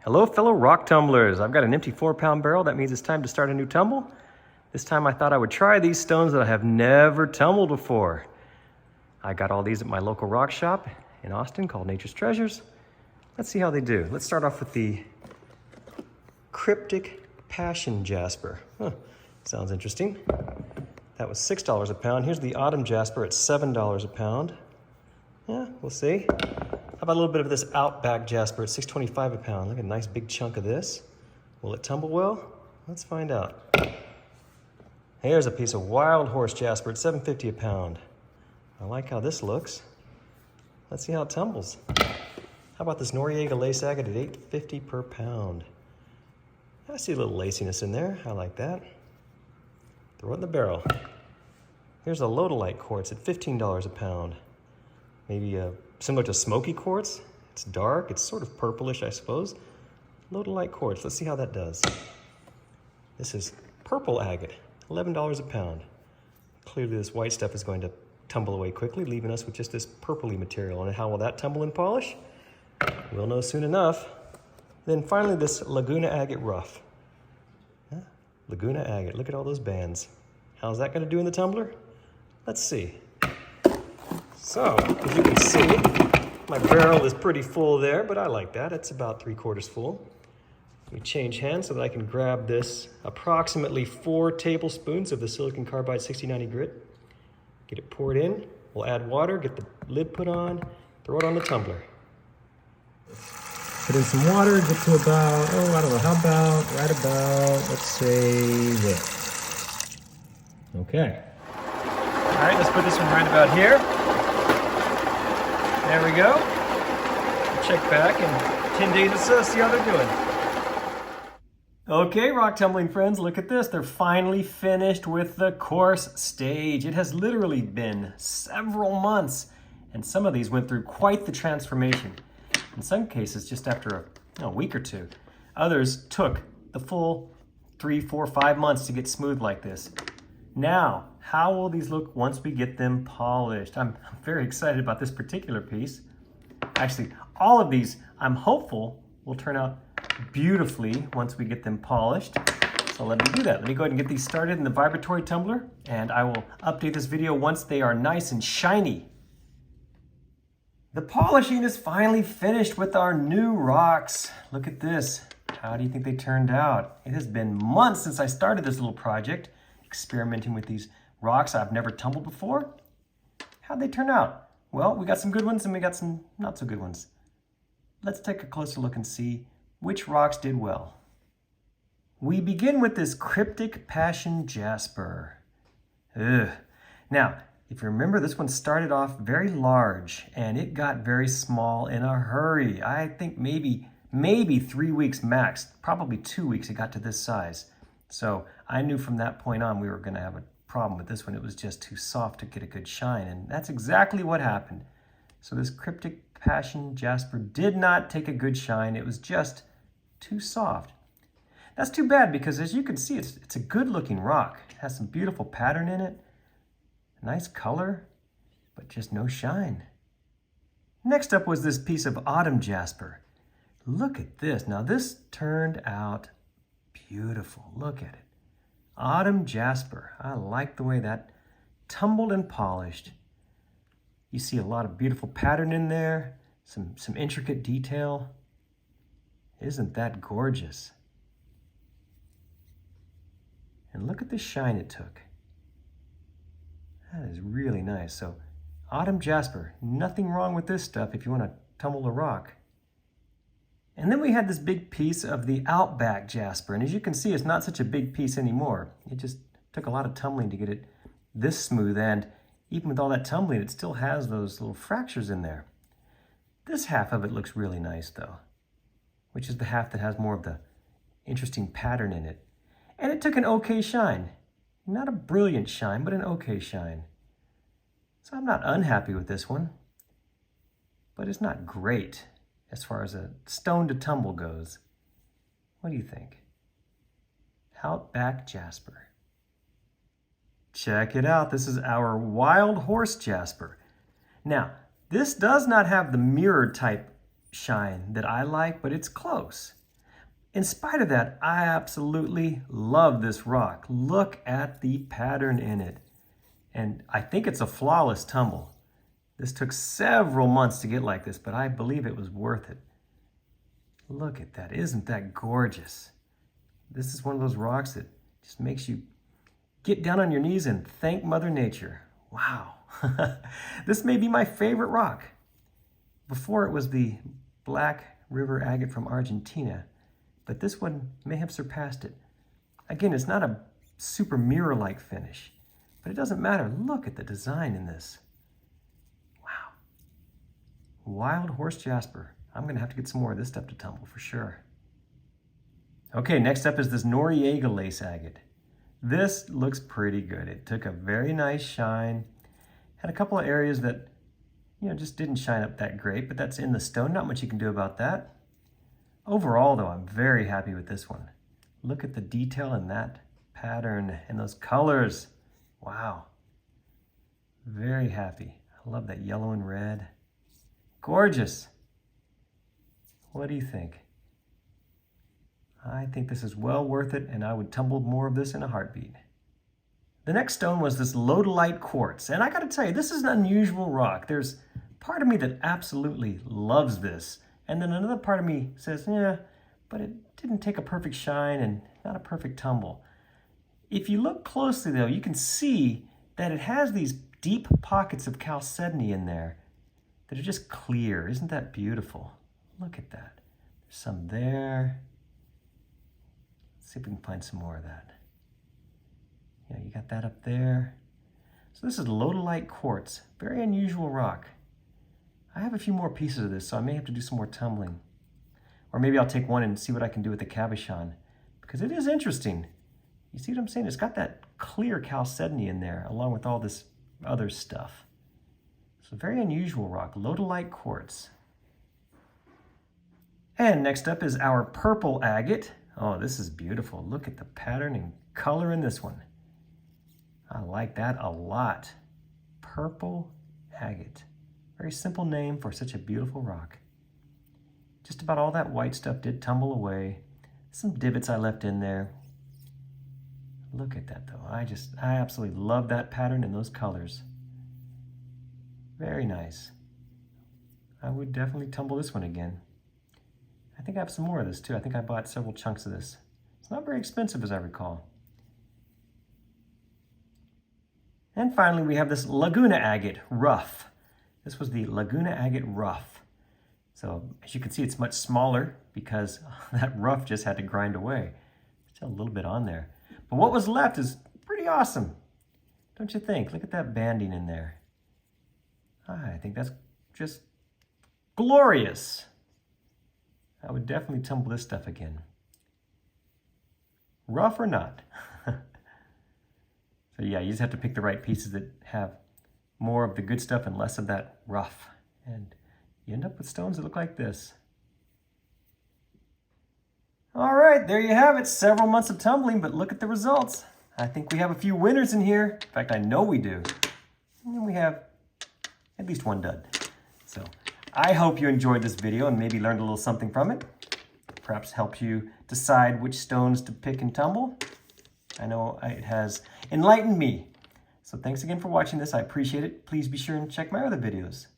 Hello fellow rock tumblers. I've got an empty 4-pound barrel. That means it's time to start a new tumble. This time I thought I would try these stones that I have never tumbled before. I got all these at my local rock shop in Austin called Nature's Treasures. Let's see how they do. Let's start off with the Cryptic Passion Jasper. Sounds interesting. That was $6 a pound. Here's the Autumn Jasper at $7 a pound. Yeah, we'll see. How about a little bit of this Outback Jasper at $6.25 a pound? Look at a nice big chunk of this. Will it tumble well? Let's find out. Here's a piece of Wild Horse Jasper at $7.50 a pound. I like how this looks. Let's see how it tumbles. How about this Noriega Lace Agate at $8.50 per pound? I see a little laciness in there. I like that. Throw it in the barrel. Here's a Lodolite Quartz at $15 a pound. Maybe similar to Smoky Quartz. It's dark, it's sort of purplish, I suppose. Lodolite Quartz, let's see how that does. This is Purple Agate, $11 a pound. Clearly this white stuff is going to tumble away quickly, leaving us with just this purpley material. And how will that tumble and polish? We'll know soon enough. Then finally this Laguna Agate Rough. Laguna Agate, look at all those bands. How's that gonna do in the tumbler? Let's see. So, as you can see, my barrel is pretty full there, but I like that. It's about 3/4 full. Let me change hands so that I can grab this approximately 4 tablespoons of the silicon carbide 6090 grit. Get it poured in. We'll add water, get the lid put on, throw it on the tumbler. Put in some water, get to about, I don't know, how about, right about, let's say this. Okay. All right, let's put this one right about here. There we go. Check back in 10 days or so, see how they're doing. Okay, rock tumbling friends, look at this. They're finally finished with the course stage. It has literally been several months, and some of these went through quite the transformation. In some cases, just after a week or two. Others took the full 3, 4, 5 months to get smooth like this. Now, how will these look once we get them polished? I'm very excited about this particular piece. Actually, all of these, I'm hopeful, will turn out beautifully once we get them polished. So let me do that. Let me go ahead and get these started in the vibratory tumbler, and I will update this video once they are nice and shiny. The polishing is finally finished with our new rocks. Look at this. How do you think they turned out? It has been months since I started this little project, experimenting with these rocks I've never tumbled before. How'd they turn out? Well, we got some good ones and we got some not so good ones. Let's take a closer look and see which rocks did well. We begin with this Cryptic Passion Jasper. Now, if you remember, this one started off very large and it got very small in a hurry. I think maybe 3 weeks max, probably 2 weeks it got to this size. So I knew from that point on we were gonna have a problem with this one. It was just too soft to get a good shine, and that's exactly what happened. So this Cryptic Passion Jasper did not take a good shine. It was just too soft. That's too bad because as you can see, it's a good looking rock. It has some beautiful pattern in it. Nice color, but just no shine. Next up was this piece of Autumn Jasper. Look at this. Now this turned out beautiful. Look at it. Autumn Jasper. I like the way that tumbled and polished. You see a lot of beautiful pattern in there, some intricate detail. Isn't that gorgeous? And look at the shine it took. That is really nice. So Autumn Jasper, nothing wrong with this stuff if you want to tumble a rock. And then we had this big piece of the Outback Jasper. And as you can see, it's not such a big piece anymore. It just took a lot of tumbling to get it this smooth. And even with all that tumbling, it still has those little fractures in there. This half of it looks really nice though, which is the half that has more of the interesting pattern in it. And it took an okay shine. Not a brilliant shine, but an okay shine. So I'm not unhappy with this one, but it's not great as far as a stone to tumble goes. What do you think? Outback Jasper. Check it out. This is our Wild Horse Jasper. Now, this does not have the mirror type shine that I like, but it's close. in spite of that, I absolutely love this rock. Look at the pattern in it. And I think it's a flawless tumble. This took several months to get like this, but I believe it was worth it. Look at that. Isn't that gorgeous? This is one of those rocks that just makes you get down on your knees and thank Mother Nature. Wow. This may be my favorite rock. Before it was the Black River agate from Argentina, but this one may have surpassed it. Again, it's not a super mirror-like finish, but it doesn't matter. Look at the design in this. Wow. Wild horse jasper. I'm going to have to get some more of this stuff to tumble for sure. Okay, next up is this Noriega lace agate. This looks pretty good. It took a very nice shine. Had a couple of areas that, just didn't shine up that great, but that's in the stone. Not much you can do about that. Overall, though, I'm very happy with this one. Look at the detail in that pattern and those colors. Wow. Very happy. I love that yellow and red. Gorgeous. What do you think? I think this is well worth it, and I would tumble more of this in a heartbeat. The next stone was this lodolite quartz, and I gotta tell you, this is an unusual rock. There's part of me that absolutely loves this, and then another part of me says, yeah, but it didn't take a perfect shine and not a perfect tumble. If you look closely though, you can see that it has these deep pockets of chalcedony in there that are just clear. Isn't that beautiful? Look at that. There's some there. Let's see if we can find some more of that. Yeah, you got that up there. So this is lodolite quartz, very unusual rock. I have a few more pieces of this, so I may have to do some more tumbling. Or maybe I'll take one and see what I can do with the cabochon, because it is interesting. You see what I'm saying? It's got that clear chalcedony in there, along with all this other stuff. So very unusual rock, lodolite quartz. And next up is our purple agate. Oh, this is beautiful. Look at the pattern and color in this one. I like that a lot. Purple agate. Very simple name for such a beautiful rock. Just about all that white stuff did tumble away. Some divots I left in there. Look at that though. I absolutely love that pattern and those colors. Very nice. I would definitely tumble this one again. I think I have some more of this too. I think I bought several chunks of this. It's not very expensive as I recall. And finally we have this Laguna agate rough. This was the Laguna agate rough. So as you can see, it's much smaller because that rough just had to grind away. Still a little bit on there. But what was left is pretty awesome. Don't you think? Look at that banding in there. I think that's just glorious. I would definitely tumble this stuff again. Rough or not. So yeah, you just have to pick the right pieces that have more of the good stuff and less of that rough. And you end up with stones that look like this. All right, there you have it. Several months of tumbling, but look at the results. I think we have a few winners in here. In fact, I know we do. And then we have at least one dud. So I hope you enjoyed this video and maybe learned a little something from it. Perhaps helped you decide which stones to pick and tumble. I know it has enlightened me. So thanks again for watching this. I appreciate it. Please be sure and check my other videos.